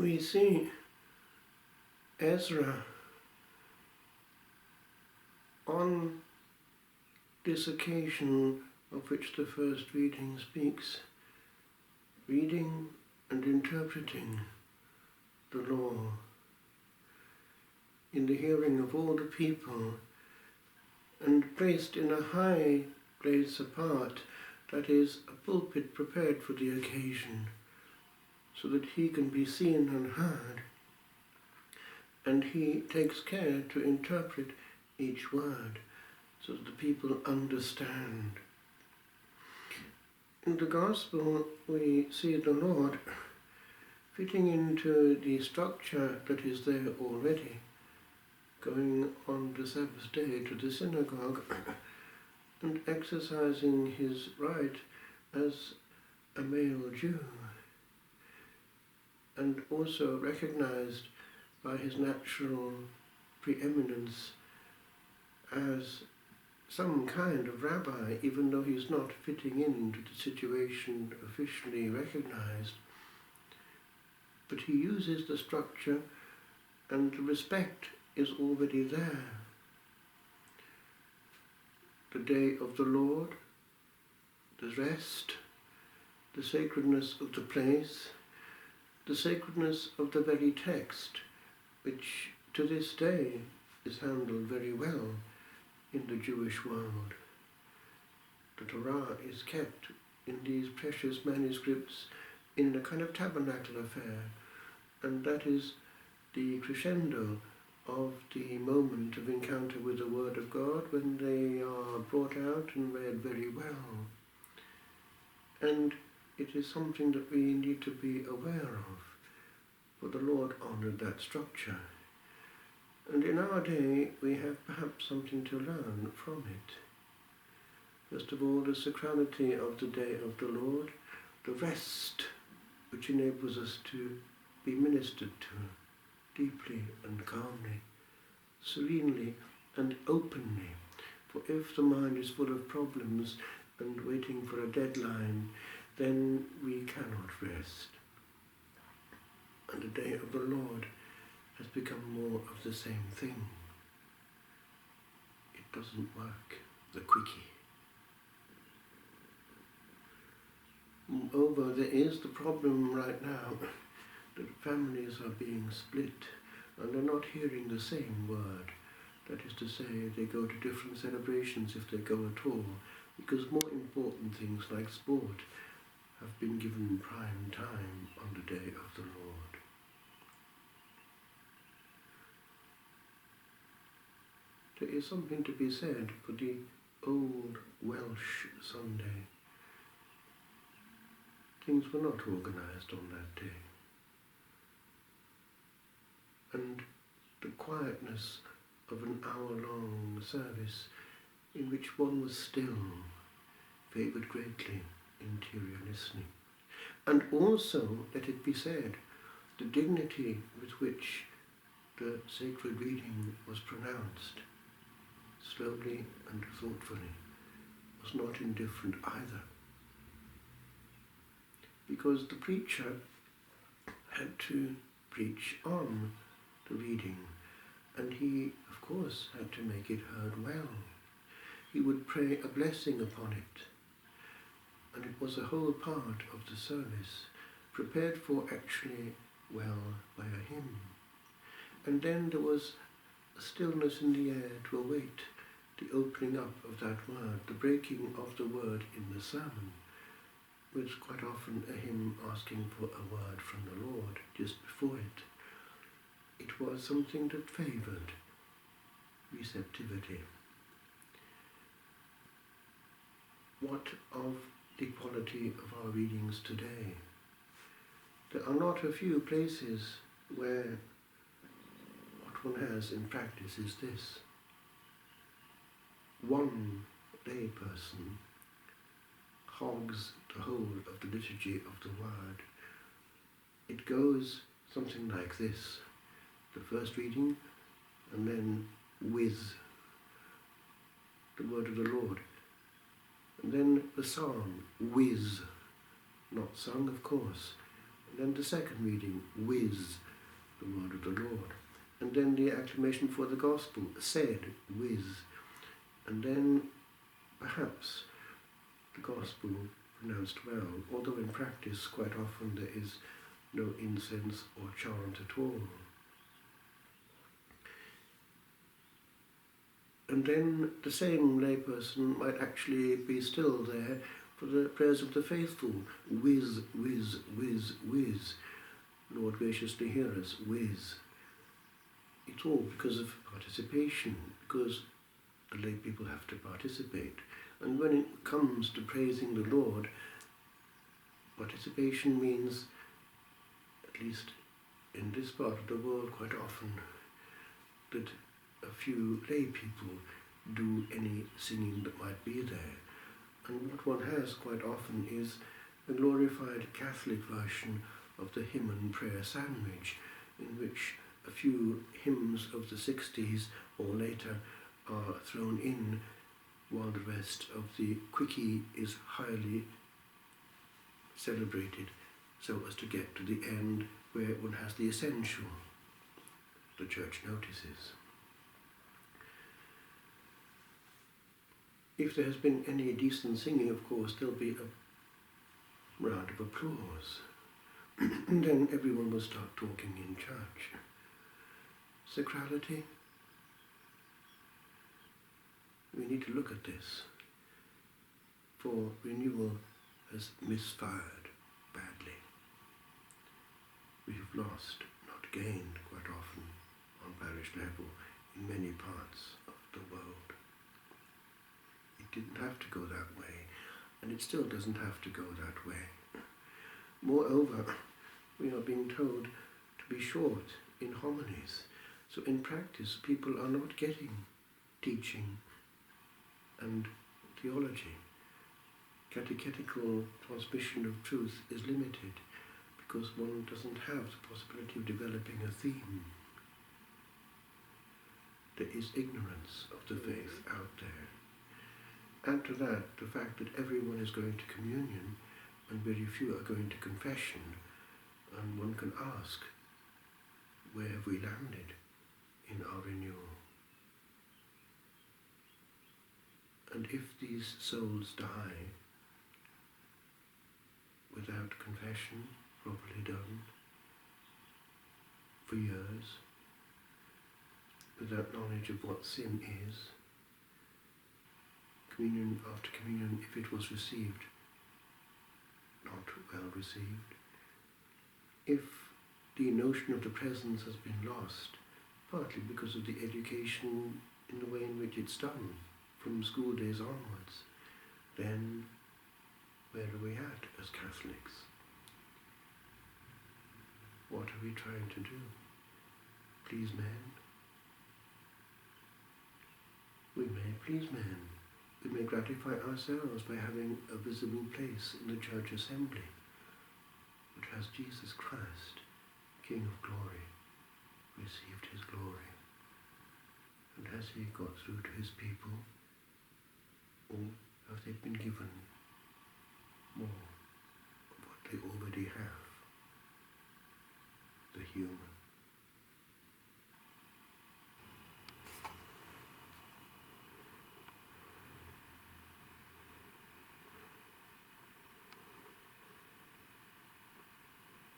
we see Ezra on this occasion of which the first reading speaks, reading and interpreting the law in the hearing of all the people, and placed in a high place apart, that is, a pulpit prepared for the occasion, so that he can be seen and heard, and he takes care to interpret each word so that the people understand. In the Gospel we see the Lord fitting into the structure that is there already, going on the Sabbath day to the synagogue and exercising his right as a male Jew, and also recognized by his natural preeminence as some kind of rabbi, even though he's not fitting into the situation officially recognized. But he uses the structure, and the respect is already there. The day of the Lord, the rest, the sacredness of the place, the sacredness of the very text, which to this day is handled very well in the Jewish world. The Torah is kept in these precious manuscripts in a kind of tabernacle affair, and that is the crescendo of the moment of encounter with the Word of God, when they are brought out and read very well. And it is something that we need to be aware of, for the Lord honoured that structure. And in our day we have perhaps something to learn from it. First of all, the sacrality of the day of the Lord, the rest which enables us to be ministered to deeply and calmly, serenely and openly. For if the mind is full of problems and waiting for a deadline, then we cannot rest. And the day of the Lord has become more of the same thing. It doesn't work, the quickie. Moreover, there is the problem right now that families are being split and are not hearing the same word. That is to say, they go to different celebrations if they go at all, because more important things like sport have been given prime time on the day of the Lord. There is something to be said for the old Welsh Sunday. Things were not organised on that day. And the quietness of an hour-long service in which one was still favoured greatly interior listening. And also, let it be said, the dignity with which the sacred reading was pronounced, slowly and thoughtfully, was not indifferent either. Because the preacher had to preach on the reading, and he, of course, had to make it heard well. He would pray a blessing upon it, and it was a whole part of the service, prepared for actually well by a hymn. And then there was a stillness in the air to await the opening up of that word, the breaking of the word in the sermon, with quite often a hymn asking for a word from the Lord just before it. It was something that favoured receptivity. What of the quality of our readings today? There are not a few places where what one has in practice is this. One lay person hogs the whole of the liturgy of the Word. It goes something like this: the first reading, and then with the word of the Lord, and then the psalm, with, not sung of course, And then the second reading, with the word of the Lord. And then the acclamation for the gospel, said, with. And then perhaps the gospel pronounced well, although in practice quite often there is no incense or chant at all. And then the same layperson might actually be still there for the prayers of the faithful, with. Lord, graciously hear us, with. It's all because of participation, because the lay people have to participate. And when it comes to praising the Lord, participation means, at least in this part of the world quite often, that a few lay people do any singing that might be there. And what one has quite often is a glorified Catholic version of the hymn and prayer sandwich, in which a few hymns of the 60s or later are thrown in, while the rest of the quickie is highly celebrated, so as to get to the end where one has the essential the Church notices. If there has been any decent singing, of course, there'll be a round of applause. And then everyone will start talking in church. Sacrality? We need to look at this, for renewal has misfired badly. We have lost, not gained quite often, on parish level in many parts of the world. It didn't have to go that way, and it still doesn't have to go that way. Moreover, we are being told to be short in homilies, so in practice people are not getting teaching and theology. Catechetical transmission of truth is limited because one doesn't have the possibility of developing a theme. There is ignorance of the faith out there. Add to that the fact that everyone is going to communion and very few are going to confession, and one can ask, where have we landed in our renewal? And if these souls die without confession properly done for years, without knowledge of what sin is, communion after communion, if it was received, not well received, if the notion of the presence has been lost, partly because of the education in the way in which it's done, from school days onwards, then where are we at as Catholics? What are we trying to do? Please men? We may please men. We may gratify ourselves by having a visible place in the church assembly, which has Jesus Christ, King of glory, received his glory. And has he got through to his people? Or have they been given more of what they already have? The human.